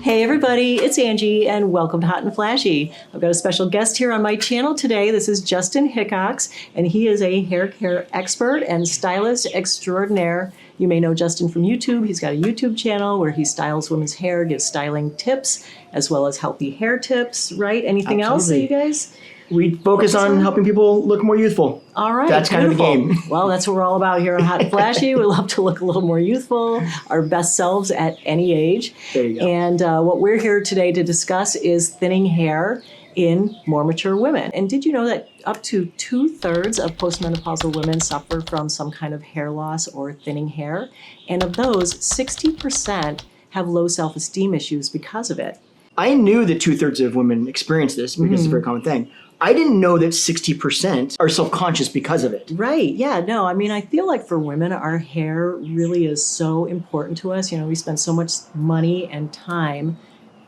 Hey everybody, it's Angie and welcome to Hot and Flashy. I've got a special guest here on my channel today. This is Justin Hickox, and he is a hair care expert and stylist extraordinaire. You may know Justin from YouTube. He's got a YouTube channel where he styles women's hair, gives styling tips, as well as healthy hair tips, right? Anything else that you guys? We focus on helping people look more youthful. All right. That's kind of the game. Well, that's what we're all about here on Hot and Flashy. We love to look a little more youthful, our best selves at any age. There you go. And what we're here today to discuss is thinning hair in more mature women. And did you know that up to 2/3 of postmenopausal women suffer from some kind of hair loss or thinning hair? And of those, 60% have low self-esteem issues because of it. I knew that 2/3 of women experience this because it's a very common thing. I didn't know that 60% are self-conscious because of it. Right. Yeah. No, I mean, I feel like for women, our hair really is so important to us. You know, we spend so much money and time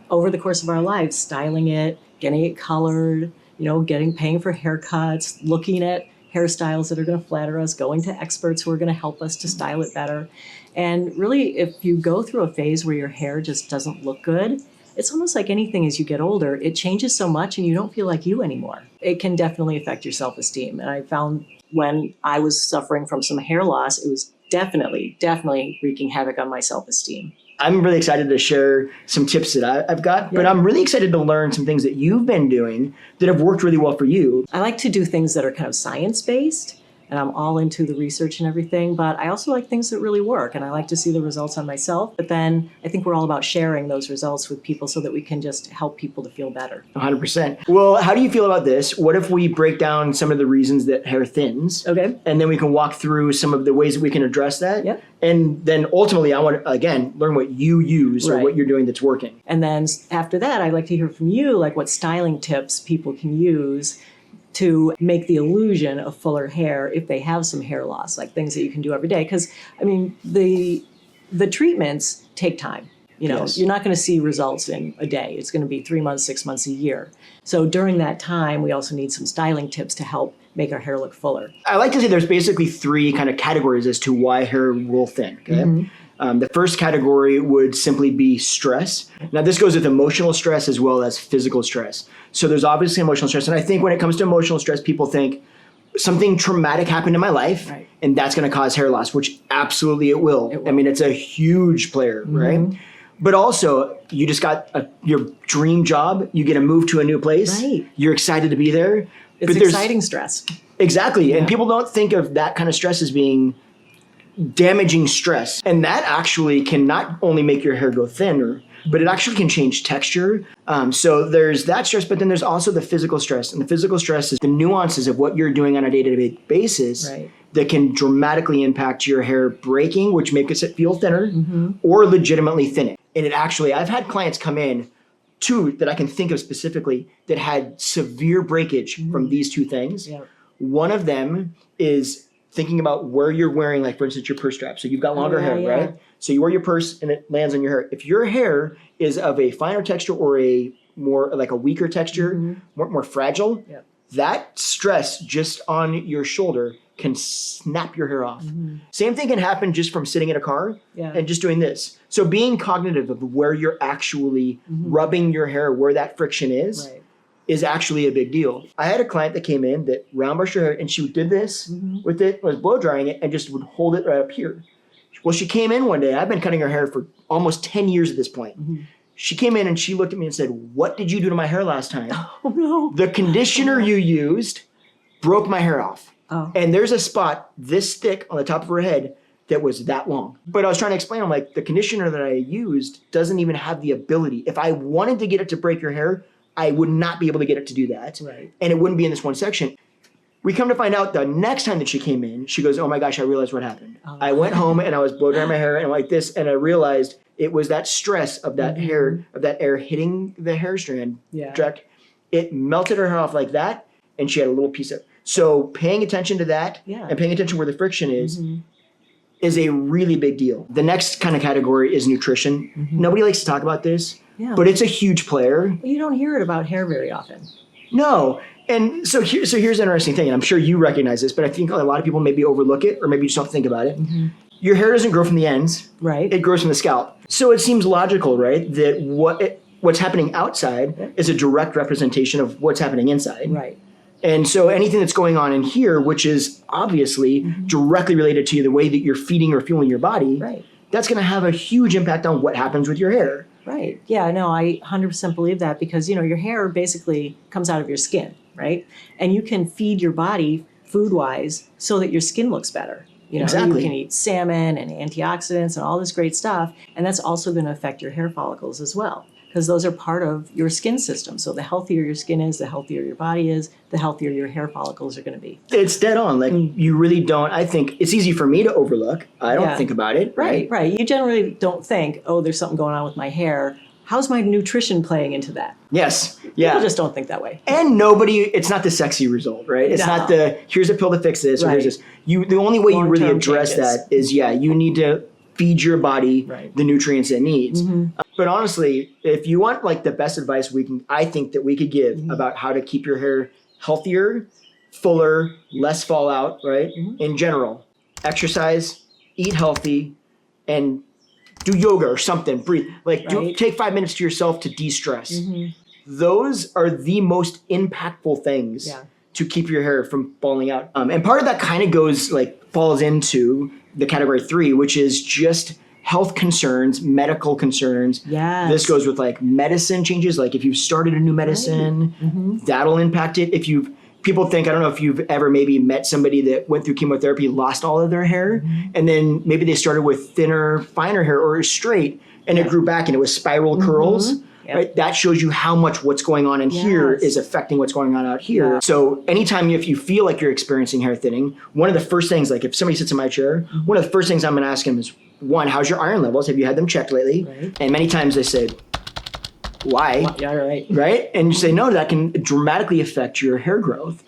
over the course of our lives styling it, getting it colored, paying for haircuts, looking at hairstyles that are going to flatter us, going to experts who are going to help us to style it better. And really, if you go through a phase where your hair just doesn't look good, it's almost like anything as you get older, it changes so much and you don't feel like you anymore. It can definitely affect your self-esteem. And I found when I was suffering from some hair loss, it was definitely wreaking havoc on my self-esteem. I'm really excited to share some tips that I've got, but I'm really excited to learn some things that you've been doing that have worked really well for you. I like to do things that are kind of science-based, and I'm all into the research and everything, but I also like things that really work, and I like to see the results on myself. But then I think we're all about sharing those results with people so that we can just help people to feel better. 100%. Well, how do you feel about this? What if we break down some of the reasons that hair thins? Okay. And then we can walk through some of the ways that we can address that. Yep. And then ultimately, I want to, again, learn what you use or what you're doing that's working. And then after that, I'd like to hear from you, like what styling tips people can use to make the illusion of fuller hair if they have some hair loss, like things that you can do every day. Because, I mean, the treatments take time. You're not going to see results in a day. It's going to be 3 months, 6 months, a year. So during that time, we also need some styling tips to help make our hair look fuller. I like to say there's basically 3 kind of categories as to why hair will thin. Okay? The first category would simply be stress. Now, this goes with emotional stress as well as physical stress. So there's obviously emotional stress. And I think when it comes to emotional stress, people think something traumatic happened in my life, and that's going to cause hair loss, which absolutely it will. I mean, it's a huge player, right? But also, you just got your dream job. You get to move to a new place. You're excited to be there. It's exciting stress. Exactly. And people don't think of that kind of stress as being damaging stress. And that actually can not only make your hair go thinner, but it actually can change texture. So there's that stress, but then there's also the physical stress. And the physical stress is the nuances of what you're doing on a day-to-day basis that can dramatically impact your hair breaking, which makes it feel thinner, or legitimately thinning. And it actually, I've had clients come in, 2 that I can think of specifically, that had severe breakage from these 2 things. One of them is thinking about where you're wearing, like for instance, your purse strap. So you've got longer hair, right? So you wear your purse and it lands on your hair. If your hair is of a finer texture or a more like a weaker texture, more fragile, that stress just on your shoulder can snap your hair off. Same thing can happen just from sitting in a car and just doing this. So being cognitive of where you're actually rubbing your hair, where that friction is actually a big deal. I had a client that came in that round brushed her hair and she did this with it, was blow drying it and just would hold it right up here. Well, she came in one day, I've been cutting her hair for almost 10 years at this point. She came in and she looked at me and said, "What did you do to my hair last time?" Oh no. The conditioner you used broke my hair off. And there's a spot this thick on the top of her head that was that long. But I was trying to explain, I'm like, the conditioner that I used doesn't even have the ability. If I wanted to get it to break your hair, I would not be able to get it to do that. And it wouldn't be in this one section. We come to find out the next time that she came in, she goes, "Oh my gosh, I realized what happened. I went home and I was blow drying my hair and like this, and I realized it was that stress of that hair, of that air hitting the hair strand. It melted her hair off like that, and she had a little piece of it." So paying attention to that and paying attention where the friction is a really big deal. The next kind of category is nutrition. Nobody likes to talk about this, but it's a huge player. You don't hear it about hair very often. No. And so here's an interesting thing, and I'm sure you recognize this, but I think a lot of people maybe overlook it or maybe just don't think about it. your hair doesn't grow from the ends. Right. It grows from the scalp. So it seems logical, right, that what's happening outside is a direct representation of what's happening inside. Right. And so anything that's going on in here, which is obviously directly related to the way that you're feeding or fueling your body, Right. that's going to have a huge impact on what happens with your hair. Right. Yeah, no, I 100% believe that because, your hair basically comes out of your skin, right? And you can feed your body food-wise so that your skin looks better. Exactly. You can eat salmon and antioxidants and all this great stuff, and that's also going to affect your hair follicles as well because those are part of your skin system. So the healthier your skin is, the healthier your body is, the healthier your hair follicles are going to be. It's dead on. Like you really don't, I think it's easy for me to overlook. I don't think about it. Right. You generally don't think, oh, there's something going on with my hair. How's my nutrition playing into that? Yes. Yeah. People just don't think that way. And it's not the sexy result, right? It's not here's a pill to fix this or here's this. The only way you really address that is, you need to feed your body the nutrients it needs. But honestly, if you want like the best advice I think that we could give about how to keep your hair healthier, fuller, less fallout, right? In general, exercise, eat healthy, and do yoga or something. Breathe. Take 5 minutes to yourself to de-stress. Those are the most impactful things to keep your hair from falling out. And part of that kind of falls into the category 3, which is just health concerns, medical concerns. Yes. This goes with medicine changes. Like if you've started a new medicine, that'll impact it. People think, I don't know if you've ever maybe met somebody that went through chemotherapy, lost all of their hair, and then maybe they started with thinner, finer hair or straight, and it grew back and it was spiral curls. Right? That shows you how much what's going on in here is affecting what's going on out here. Yeah. So anytime if you feel like you're experiencing hair thinning, one of the first things, like if somebody sits in my chair, one of the first things I'm going to ask them is, one, how's your iron levels? Have you had them checked lately? Right. And many times they say, why? Yeah, right. Right? And you say, no, that can dramatically affect your hair growth.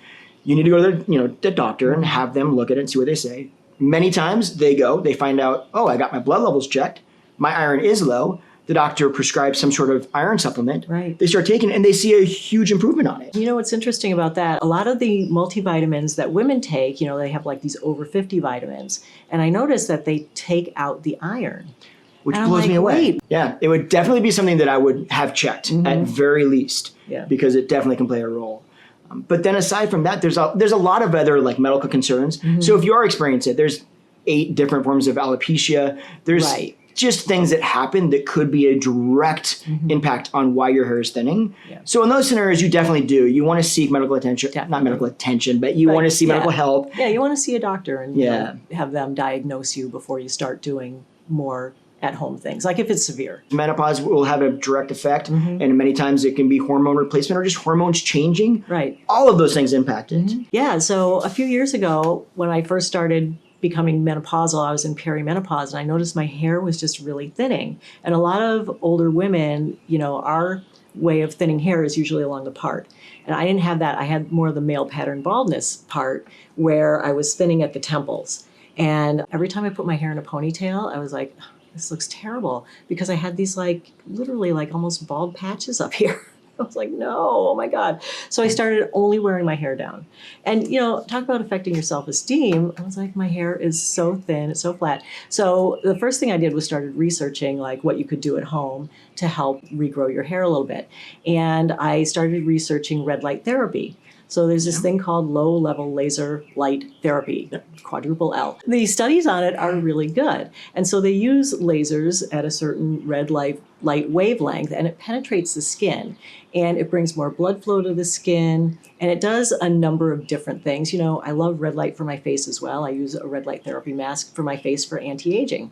You need to go to the doctor and have them look at it and see what they say. Many times they find out, oh, I got my blood levels checked. My iron is low. The doctor prescribes some sort of iron supplement. Right. They start taking it and they see a huge improvement on it. You know what's interesting about that? A lot of the multivitamins that women take, they have these over 50 vitamins. And I noticed that they take out the iron. Which blows me away. Wait. Yeah, it would definitely be something that I would have checked at very least because it definitely can play a role. But then aside from that, there's a lot of other medical concerns. So if you are experiencing it, there's 8 different forms of alopecia. There's just things that happen that could be a direct impact on why your hair is thinning. Yeah. So in those scenarios, you definitely do. You want to seek medical attention, not medical attention, but you want to see medical help. Yeah, you want to see a doctor and have them diagnose you before you start doing more at-home things, like if it's severe. Menopause will have a direct effect, and many times it can be hormone replacement or just hormones changing. Right. All of those things impact it. Yeah, so a few years ago, when I first started becoming menopausal, I was in perimenopause, and I noticed my hair was just really thinning. And a lot of older women, our way of thinning hair is usually along the part. And I didn't have that. I had more of the male pattern baldness part where I was thinning at the temples. And every time I put my hair in a ponytail, I was like, this looks terrible, because I had these literally almost bald patches up here. I was like, no, oh my God. So I started only wearing my hair down. And, talk about affecting your self-esteem. I was like, my hair is so thin, it's so flat. So the first thing I did was started researching what you could do at home to help regrow your hair a little bit. And I started researching red light therapy. So there's this thing called low-level laser light therapy, quadruple L. The studies on it are really good. And so they use lasers at a certain red light wavelength, and it penetrates the skin. And it brings more blood flow to the skin. And it does a number of different things. I love red light for my face as well. I use a red light therapy mask for my face for anti-aging.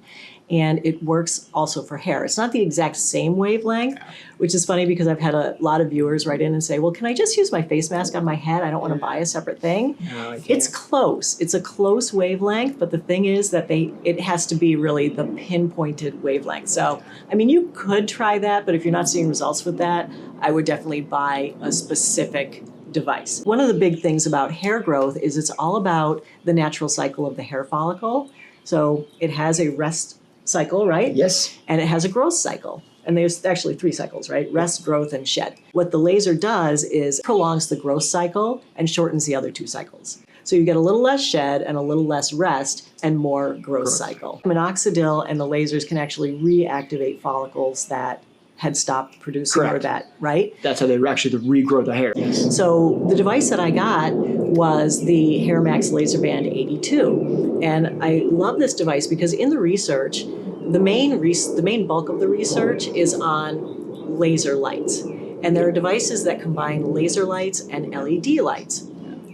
And it works also for hair. It's not the exact same wavelength, which is funny because I've had a lot of viewers write in and say, well, can I just use my face mask on my head? I don't want to buy a separate thing. No, I can't. It's close. It's a close wavelength, but the thing is that it has to be really the pinpointed wavelength. So, you could try that, but if you're not seeing results with that, I would definitely buy a specific device. One of the big things about hair growth is it's all about the natural cycle of the hair follicle. So it has a rest cycle, right? Yes. And it has a growth cycle. And there's actually 3 cycles, right? Rest, growth, and shed. What the laser does is prolongs the growth cycle and shortens the other 2 cycles. So you get a little less shed and a little less rest and more growth cycle. Minoxidil and the lasers can actually reactivate follicles that had stopped producing or that, right? That's how they actually regrow the hair. Yes. So the device that I got was the Hair Max Laser Band 82. And I love this device because in the research, the main bulk of the research is on laser lights. And there are devices that combine laser lights and LED lights.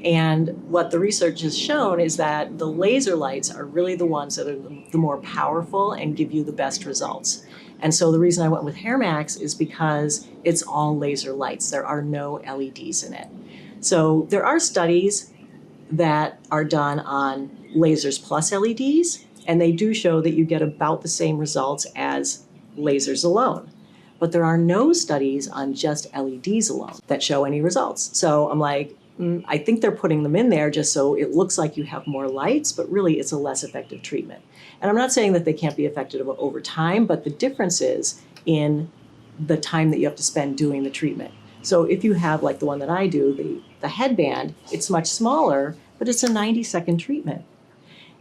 And what the research has shown is that the laser lights are really the ones that are the more powerful and give you the best results. And so the reason I went with Hair Max is because it's all laser lights. There are no LEDs in it. So there are studies that are done on lasers plus LEDs, and they do show that you get about the same results as lasers alone. But there are no studies on just LEDs alone that show any results. So I'm like, I think they're putting them in there just so it looks like you have more lights, but really it's a less effective treatment. And I'm not saying that they can't be effective over time, but the difference is in the time that you have to spend doing the treatment. So if you have like the one that I do, the headband, it's much smaller, but it's a 90-second treatment.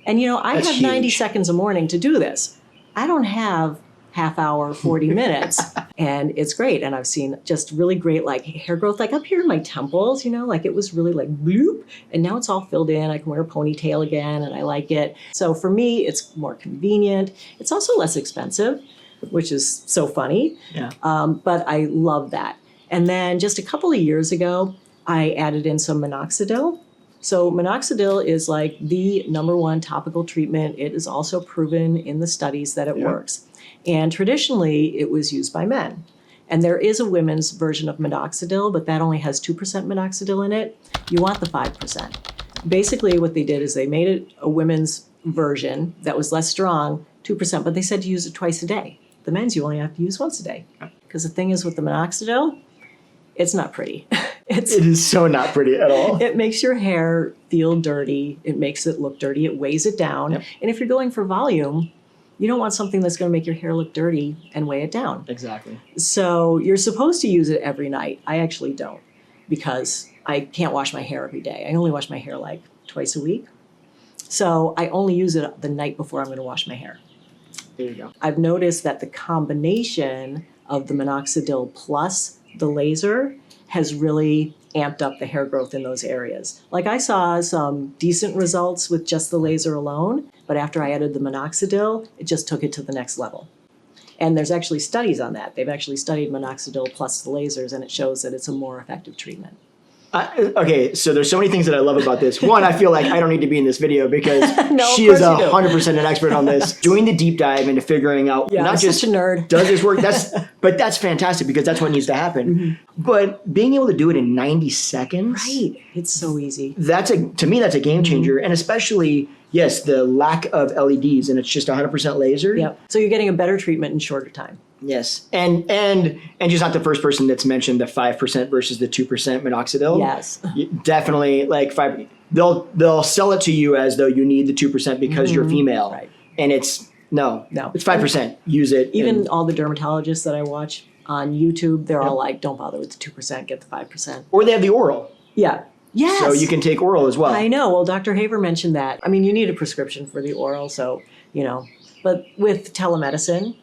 And I That's have huge. 90 seconds a morning to do this. I don't have half hour, 40 minutes. And it's great. And I've seen just really great like hair growth, like up here in my temples, like it was really like bloop. And now it's all filled in. I can wear a ponytail again and I like it. So for me, it's more convenient. It's also less expensive, which is so funny. Yeah. But I love that. And then just a couple of years ago, I added in some minoxidil. So minoxidil is like the #1 topical treatment. It is also proven in the studies that it works. And traditionally, it was used by men. And there is a women's version of minoxidil, but that only has 2% minoxidil in it. You want the 5%. Basically, what they did is they made it a women's version that was less strong, 2%, but they said to use it twice a day. The men's you only have to use once a day. Because the thing is with the minoxidil, it's not pretty. It is so not pretty at all. It makes your hair feel dirty. It makes it look dirty. It weighs it down. Yep. And if you're going for volume, you don't want something that's going to make your hair look dirty and weigh it down. Exactly. So you're supposed to use it every night. I actually don't because I can't wash my hair every day. I only wash my hair like twice a week. So I only use it the night before I'm going to wash my hair. There you go. I've noticed that the combination of the minoxidil plus the laser has really amped up the hair growth in those areas. Like I saw some decent results with just the laser alone, but after I added the minoxidil, it just took it to the next level. And there's actually studies on that. They've actually studied minoxidil plus the lasers, and it shows that it's a more effective treatment. Okay, so there's so many things that I love about this. One, I feel like I don't need to be in this video because No, she of is course you do. 100% an expert on this. Doing the deep dive into figuring out Yeah, not I'm just such a nerd. does this work. But that's fantastic because that's what needs to happen. Mm-hmm. But being able to do it in 90 seconds, Right. It's so easy. to me that's a game changer, and especially the lack of LEDs and it's just 100% laser. Yep. So you're getting a better treatment in shorter time. Yes, and she's not the first person that's mentioned the 5% versus the 2% minoxidil. Yes. Definitely, like 5. They'll sell it to you as though you need the 2% because you're female, Right. and it's no, it's 5%. Use it. Even all the dermatologists that I watch on YouTube, they're all like, don't bother with the 2%, get the 5%. or they have the oral, Yeah. Yes. so you can take oral as well. I know. Well, Dr. Haver mentioned that. I mean, you need a prescription for the oral, so, but with telemedicine,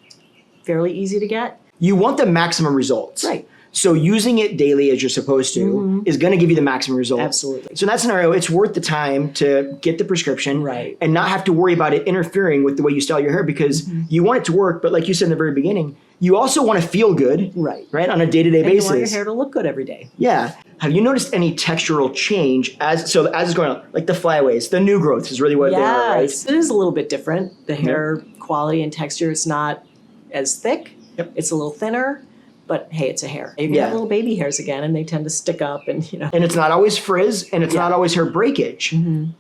fairly easy to get. You want the maximum results, Right. So using it daily as you're supposed to is going to give you the maximum results. Absolutely. So in that scenario, it's worth the time to get the prescription, Right. and not have to worry about it interfering with the way you style your hair because you want it to work. But like you said in the very beginning, you also want to feel good, Right. on a day-to-day And basis. you want your hair to look good every day. Yeah. Have you noticed any textural change as it's going on? Like the flyaways, the new growth is really what they are, right? Yes. It is a little bit different. The hair quality and texture, it's not as thick. Yep. It's a little thinner, but hey, it's a hair. You Yeah. have little baby hairs again, and they tend to stick up, and And it's not always frizz, and it's not always hair breakage.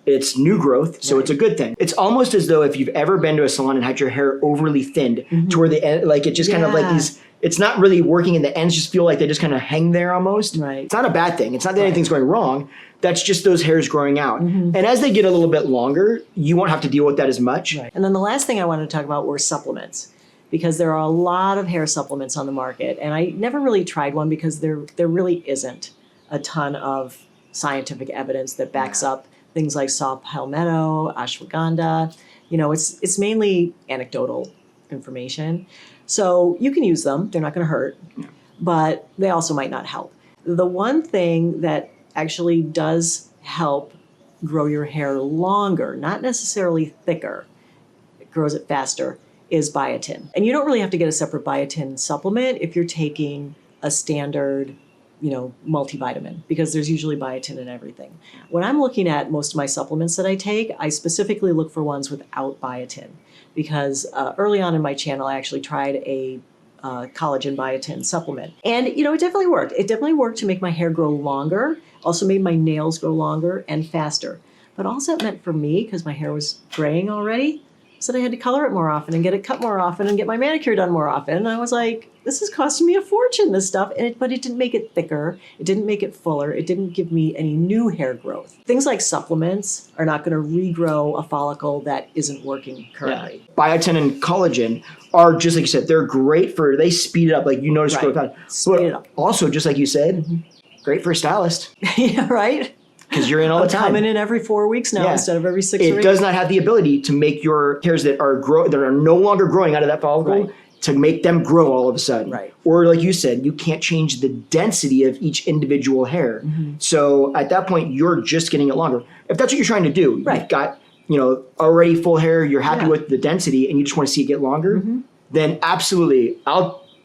It's new growth, so it's a good thing. It's almost as though if you've ever been to a salon and had your hair overly thinned to where the end, like it just kind of like these, it's not really working and the ends just feel like they just kind of hang there almost. Right. It's not a bad thing. It's not that anything's going wrong. That's just those hairs growing out. And as they get a little bit longer, you won't have to deal with that as much. Right. And then the last thing I wanted to talk about were supplements, because there are a lot of hair supplements on the market, and I never really tried one because there really isn't a ton of scientific evidence that backs up things like saw palmetto, ashwagandha. It's mainly anecdotal information. So you can use them. They're not going to hurt, but they also might not help. The one thing that actually does help grow your hair longer, not necessarily thicker, it grows it faster, is biotin. And you don't really have to get a separate biotin supplement if you're taking a standard, multivitamin, because there's usually biotin in everything. When I'm looking at most of my supplements that I take, I specifically look for ones without biotin, because early on in my channel, I actually tried a collagen biotin supplement. And, it definitely worked. It definitely worked to make my hair grow longer, also made my nails grow longer and faster. But also it meant for me, because my hair was graying already, so I had to color it more often and get it cut more often and get my manicure done more often. And I was like, this is costing me a fortune, this stuff. But it didn't make it thicker. It didn't make it fuller. It didn't give me any new hair growth. Things like supplements are not going to regrow a follicle that isn't working currently. Yeah. Biotin and collagen are, just like you said, they're great they speed it up. Like you notice growth time. Speed it up. Also, just like you said, great for a stylist. Yeah, right? Because you're in all the time. Coming in every 4 weeks now instead of every 6 or 8. It does not have the ability to make your hairs that are no longer growing out of that follicle to make them grow all of a sudden. Right. Or like you said, you can't change the density of each individual hair. So at that point, you're just getting it longer. If that's what you're trying to do, you've got already full hair, you're happy with the density, and you just want to see it get longer, then absolutely,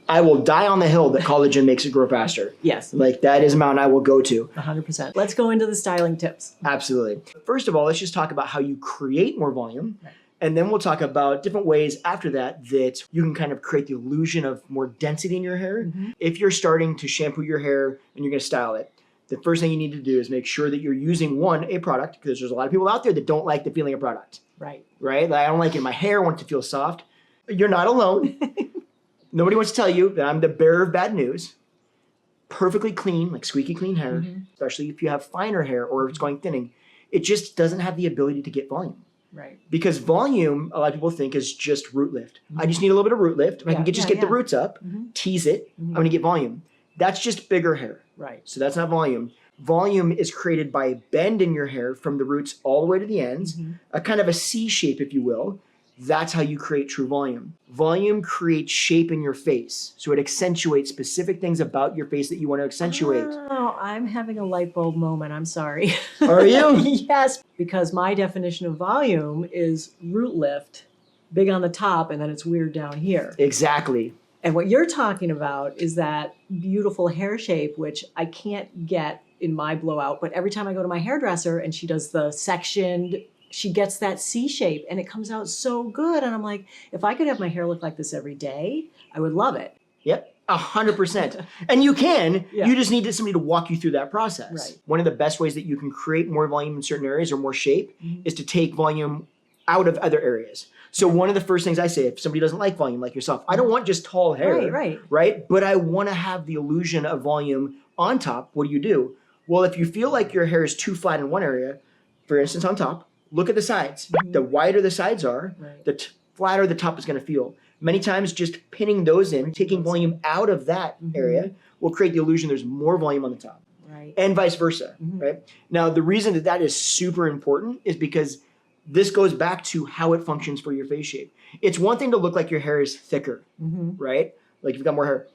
I will die on the hill that collagen makes it grow faster. Yes. Like that is a mountain I will go to. 100%. Let's go into the styling tips. Absolutely. First of all, let's just talk about how you create more volume. Right. And then we'll talk about different ways after that you can kind of create the illusion of more density in your hair. If you're starting to shampoo your hair and you're going to style it, the first thing you need to do is make sure that you're using a product, because there's a lot of people out there that don't like the feeling of product. Right. Like, I don't like it in my hair. I want it to feel soft. You're not alone. Nobody wants to tell you that I'm the bearer of bad news. Perfectly clean, like squeaky clean hair, especially if you have finer hair or if it's going thinning, it just doesn't have the ability to get volume. Right. Because volume, a lot of people think, is just root lift. I just need a little bit of root lift. If I can get the roots up, tease it, I'm going to get volume. That's just bigger hair. Right. So that's not volume. Volume is created by a bend in your hair from the roots all the way to the ends, a kind of a C shape, if you will. That's how you create true volume. Volume creates shape in your face. So it accentuates specific things about your face that you want to accentuate. Oh, I'm having a light bulb moment. I'm sorry. Are you? Yes, because my definition of volume is root lift, big on the top, and then it's weird down here. Exactly. And what you're talking about is that beautiful hair shape, which I can't get in my blowout, but every time I go to my hairdresser and she does the sectioned, she gets that C shape and it comes out so good. And I'm like, if I could have my hair look like this every day, I would love it. Yep, 100%. And you can, you just need somebody to walk you through that process. Right. One of the best ways that you can create more volume in certain areas or more shape is to take volume out of other areas. So one of the first things I say, if somebody doesn't like volume like yourself, I don't want just tall hair, right? But I want to have the illusion of volume on top. What do? Well, if you feel like your hair is too flat in one area, for instance, on top, look at the sides. The wider the sides are, the flatter the top is going to feel. Many times just pinning those in, taking volume out of that area will create the illusion there's more volume on the top. Right. And vice versa, right? Now, the reason that is super important is because this goes back to how it functions for your face shape. It's one thing to look like your hair is thicker, right? Like you've got more hair.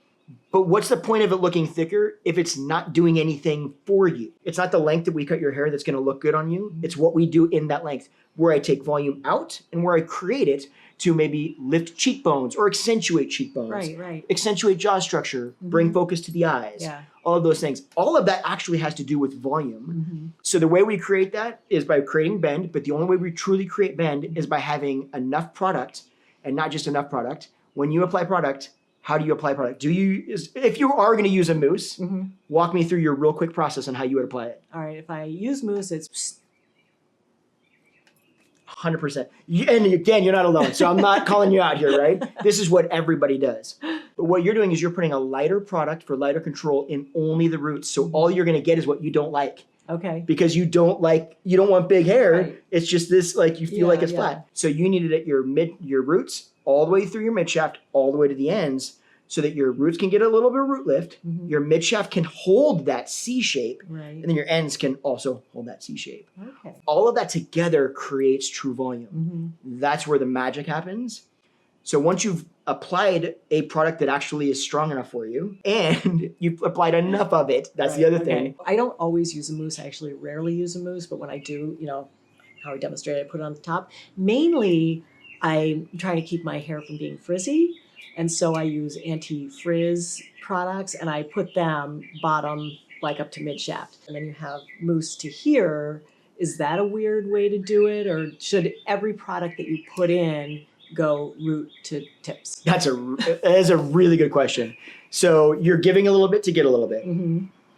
But what's the point of it looking thicker if it's not doing anything for you? It's not the length that we cut your hair that's going to look good on you. It's what we do in that length, where I take volume out and where I create it to maybe lift cheekbones or accentuate cheekbones, accentuate jaw structure, bring focus to the eyes, all of those things. All of that actually has to do with volume. So the way we create that is by creating bend, but the only way we truly create bend is by having enough product, and not just enough product. When you apply product, how do you apply product? If you are going to use a mousse, walk me through your real quick process on how you would apply it. All right, if I use mousse, it's 100%. And again, you're not alone. So I'm not calling you out here, right? This is what everybody does. But what you're doing is you're putting a lighter product for lighter control in only the roots. So all you're going to get is what you don't like. Okay. Because you don't want big hair. Right. It's just this, like, you feel like it's flat. So you need it at your roots all the way through your mid shaft, all the way to the ends so that your roots can get a little bit of root lift, your mid shaft can hold that C shape, and then your ends can also hold that C shape. Okay. All of that together creates true volume. That's where the magic happens. So once you've applied a product that actually is strong enough for you and you've applied enough of it, that's the other thing. I don't always use a mousse. I actually rarely use a mousse, but when I do, you know, how I demonstrated, I put it on the top. Mainly, I'm trying to keep my hair from being frizzy. And so I use anti-frizz products and I put them bottom, like up to mid shaft. And then you have mousse to here. Is that a weird way to do it? Or should every product that you put in go root to tips? That is a really good question. So you're giving a little bit to get a little bit.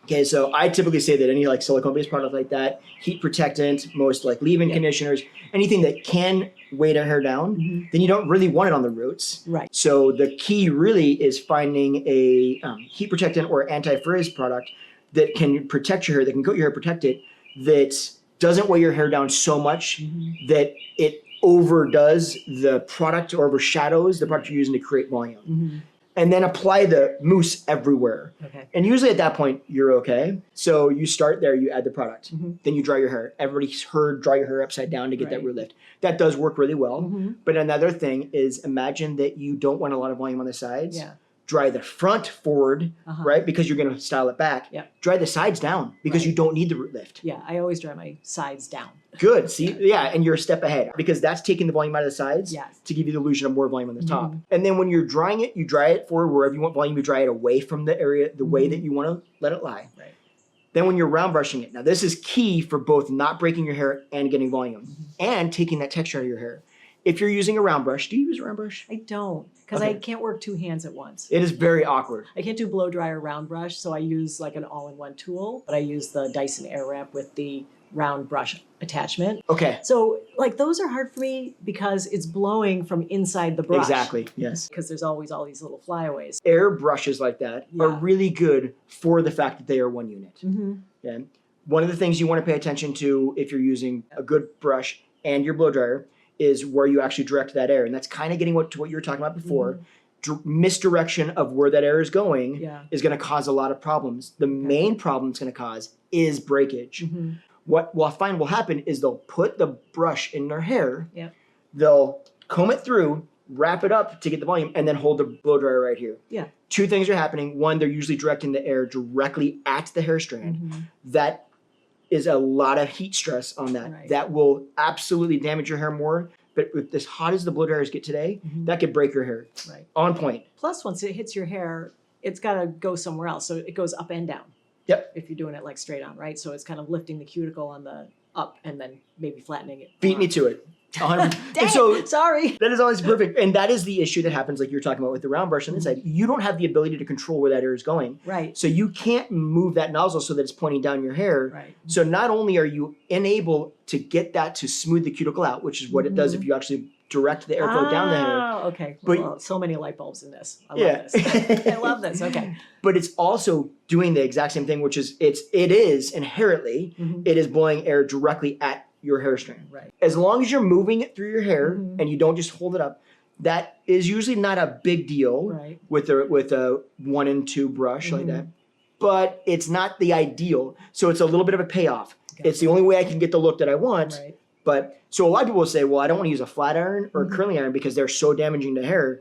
Okay, so I typically say that any like silicone-based product like that, heat protectant, most like leave-in conditioners, anything that can weight a hair down, then you don't really want it on the roots. Right. So the key really is finding a heat protectant or anti-frizz product that can protect your hair, that can coat your hair, protect it, that doesn't weigh your hair down so much that it overdoes the product or overshadows the product you're using to create volume. And then apply the mousse everywhere. Okay. And usually at that point, you're okay. So you start there, you add the product. Then you dry your hair. Everybody's heard dry your hair upside down to get that root lift. That does work really well. But another thing is imagine that you don't want a lot of volume on the sides. Yeah. Dry the front forward, right? Because you're going to style it back. Yeah. Dry the sides down because you don't need the root lift. Yeah, I always dry my sides down. Good. See, and you're a step ahead because that's taking the volume out of the sides to give you the illusion of more volume on the top. And then when you're drying it, you dry it forward wherever you want volume. You dry it away from the area, the way that you want to let it lie. Right. Then when you're round brushing it, now this is key for both not breaking your hair and getting volume and taking that texture out of your hair. If you're using a round brush, do you use a round brush? I don't, because I can't work two hands at once. It is very awkward. I can't do blow dry or round brush, so I use like an all-in-one tool, but I use the Dyson Airwrap with the round brush attachment. Okay. So like those are hard for me because it's blowing from inside the brush. Exactly, yes. Because there's always all these little flyaways. Air brushes like that are really good for the fact that they are one unit. Okay? One of the things you want to pay attention to if you're using a good brush and your blow dryer is where you actually direct that air. And that's kind of getting to what you were talking about before. Misdirection of where that air is going is going to cause a lot of problems. The main problem it's going to cause is breakage. What we'll find will happen is they'll put the brush in their hair, they'll comb it through, wrap it up to get the volume, and then hold the blow dryer right here. Two things are happening. One, they're usually directing the air directly at the hair strand. That is a lot of heat stress on that. That will absolutely damage your hair more. But with as hot as the blow dryers get today, that could break your hair. On point. Plus, once it hits your hair, it's got to go somewhere else. So it goes up and down. If you're doing it like straight on, right? So it's kind of lifting the cuticle on the up and then maybe flattening it. Beat me to it. Dang, so sorry. That is always perfect. And that is the issue that happens like you're talking about with the round brush on the inside. You don't have the ability to control where that air is going. Right. So you can't move that nozzle so that it's pointing down your hair. Right. So not only are you unable to get that to smooth the cuticle out, which is what it does if you actually direct the airflow down the hair. Oh, okay. But, well, so many light bulbs in this. I love this. I love this. Okay. But it's also doing the exact same thing, which is it is inherently, it is blowing air directly at your hair strand. Right. As long as you're moving it through your hair and you don't just hold it up, that is usually not a big deal with a 1 and 2 brush like that. But it's not the ideal. So it's a little bit of a payoff. It's the only way I can get the look that I want. But so a lot of people will say, well, I don't want to use a flat iron or a curling iron because they're so damaging to hair.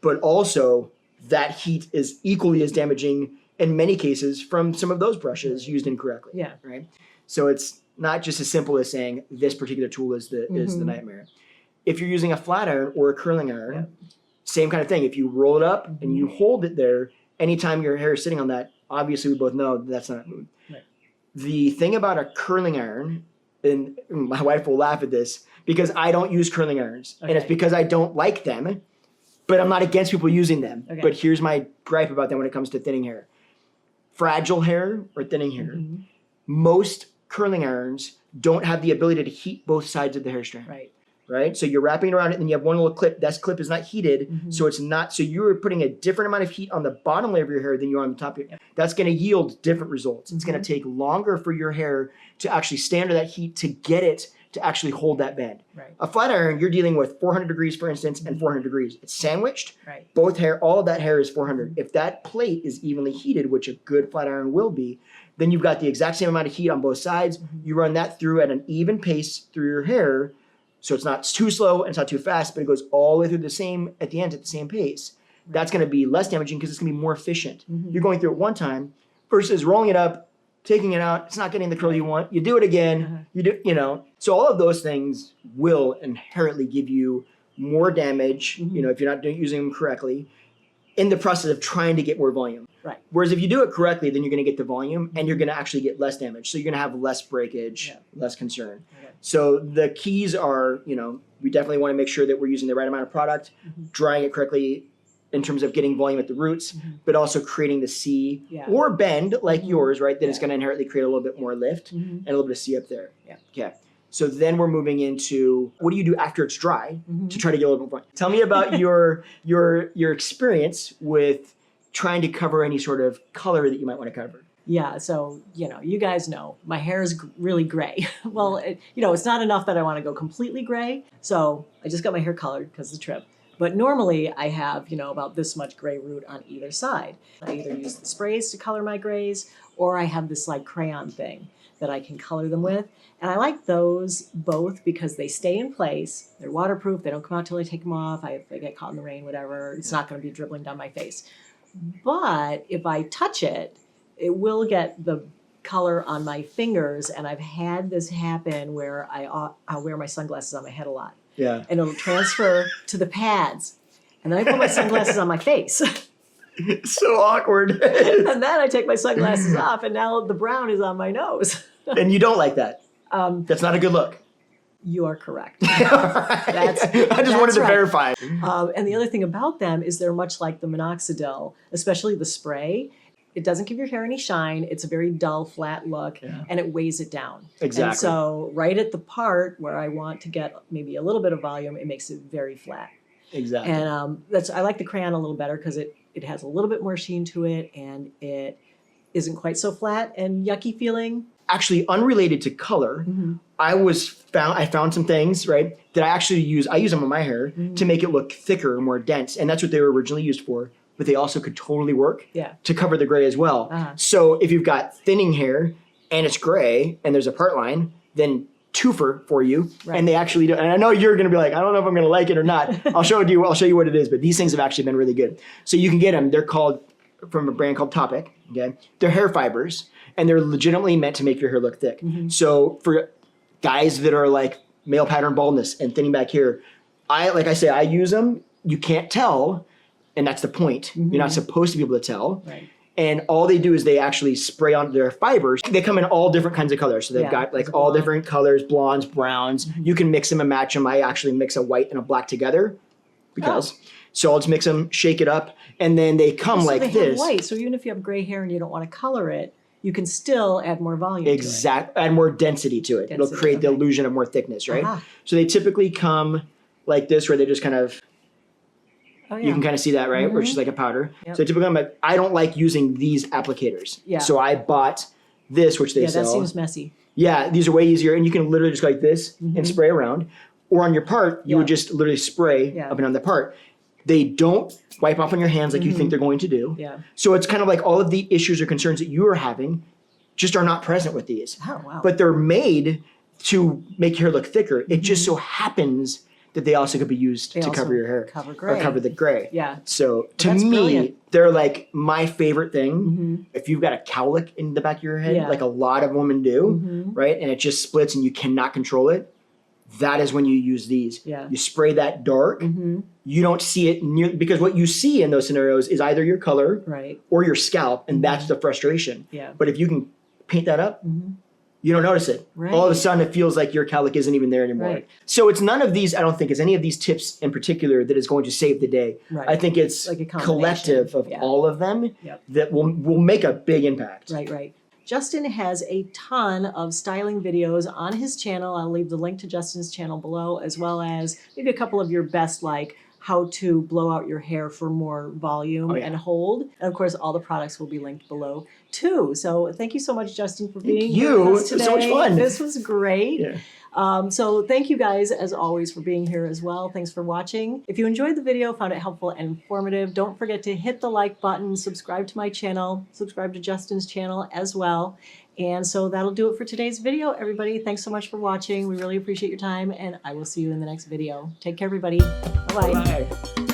But also that heat is equally as damaging in many cases from some of those brushes used incorrectly. Right. So it's not just as simple as saying this particular tool is the nightmare. If you're using a flat iron or a curling iron, same kind of thing. If you roll it up and you hold it there, anytime your hair is sitting on that, obviously we both know that's not moving. The thing about a curling iron, and my wife will laugh at this because I don't use curling irons. And it's because I don't like them, but I'm not against people using them. But here's my gripe about them when it comes to thinning hair. Fragile hair or thinning hair, most curling irons don't have the ability to heat both sides of the hair strand. Right? So you're wrapping it around it and then you have one little clip. That clip is not heated. So it's not, so you're putting a different amount of heat on the bottom layer of your hair than you are on the top of your hair. That's going to yield different results. It's going to take longer for your hair to actually stay under that heat to get it to actually hold that bend. Right. A flat iron, you're dealing with 400 degrees, for instance, and 400 degrees. It's sandwiched. Right. Both hair, all of that hair is 400. If that plate is evenly heated, which a good flat iron will be, then you've got the exact same amount of heat on both sides. You run that through at an even pace through your hair, so it's not too slow and it's not too fast, but it goes all the way through the same, at the end, at the same pace. Right. That's going to be less damaging because it's going to be more efficient. You're going through it one time versus rolling it up, taking it out, it's not getting the curl you want. You do it again, So all of those things will inherently give you more damage, if you're not using them correctly, in the process of trying to get more volume. Right. Whereas if you do it correctly, then you're going to get the volume and you're going to actually get less damage. So you're going to have less breakage, less concern. Okay. So the keys are, we definitely want to make sure that we're using the right amount of product, drying it correctly in terms of getting volume at the roots, but also creating the C or bend like yours, right? That is going to inherently create a little bit more lift and a little bit of C up there. Yeah. Okay. So then we're moving into what do you do after it's dry to try to get a little bit more. Tell me about your experience with trying to cover any sort of color that you might want to cover. Yeah, so, you guys know, my hair is really gray. Well, it's not enough that I want to go completely gray. So I just got my hair colored because of the trip. But normally I have, about this much gray root on either side. I either use the sprays to color my grays, or I have this like crayon thing that I can color them with. And I like those both because they stay in place. They're waterproof. They don't come out till I take them off. If they get caught in the rain, whatever, it's not going to be dribbling down my face. But if I touch it, it will get the color on my fingers. And I've had this happen where I'll wear my sunglasses on my head a lot. Yeah. And it'll transfer to the pads. And then I put my sunglasses on my face. So awkward. And then I take my sunglasses off and now the brown is on my nose. And you don't like that? That's not a good look. You are correct. I just wanted to verify. And the other thing about them is they're much like the minoxidil, especially the spray. It doesn't give your hair any shine. It's a very dull, flat look, and it weighs it down. Exactly. And so right at the part where I want to get maybe a little bit of volume, it makes it very flat. Exactly. And I like the crayon a little better because it has a little bit more sheen to it, and it isn't quite so flat and yucky feeling. Actually, unrelated to color, I found some things, right, that I actually use. I use them on my hair to make it look thicker and more dense, and that's what they were originally used for. But they also could totally work to cover the gray as well. So if you've got thinning hair and it's gray and there's a part line, then twofer for you. Right. And they actually do. And I know you're going to be like, I don't know if I'm going to like it or not. I'll show you what it is. But these things have actually been really good. So you can get them. They're called from a brand called Topic. Okay, they're hair fibers and they're legitimately meant to make your hair look thick. So for guys that are like male pattern baldness and thinning back here, I use them. You can't tell. And that's the point. You're not supposed to be able to tell. Right. And all they do is they actually spray on their fibers. They come in all different kinds of colors. So they've got like all different colors, blondes, browns. You can mix them and match them. I actually mix a white and a black together because. So I'll just mix them, shake it up, and then they come like this. Have white. So even if you have gray hair and you don't want to color it, you can still add more volume to it. Add more density to it. It'll create the illusion of more thickness, right? So they typically come like this where they just kind of you can kind of see that, right? Where it's just like a powder. So typically, I don't like using these applicators. So I bought this, which they sell. Yeah, that seems messy. Yeah, these are way easier. And you can literally just go like this and spray around. Or on your part, you would just literally spray up and on the part. They don't wipe off on your hands like you think they're going to do. So it's kind of like all of the issues or concerns that you are having just are not present with these. Oh, wow. But they're made to make your hair look thicker. It just so happens that they also could be used to cover your hair. Cover gray. Or cover the gray. Yeah. So to me, brilliant. They're like my favorite thing. If you've got a cowlick in the back of your head, like a lot of women do, right? And it just splits and you cannot control it. That is when you use these. You spray that dark. You don't see it near, because what you see in those scenarios is either your color or your scalp, and that's the frustration. But if you can paint that up, you don't notice it. All of a sudden, it feels like your cowlick isn't even there anymore. So it's none of these, I don't think it's any of these tips in particular that is going to save the day. I think it's like a collective of all of them that will make a big impact. Right. Justin has a ton of styling videos on his channel. I'll leave the link to Justin's channel below, as well as maybe a couple of your best, like how to blow out your hair for more volume and hold. And of course, all the products will be linked below too. So thank you so much, Justin, for being here with us today. It was so much fun. This was great. So thank you guys, as always, for being here as well. Thanks for watching. If you enjoyed the video, found it helpful and informative, don't forget to hit the like button, subscribe to my channel, subscribe to Justin's channel as well. And so that'll do it for today's video, everybody. Thanks so much for watching. We really appreciate your time, and I will see you in the next video. Take care, everybody. Bye-bye. Bye.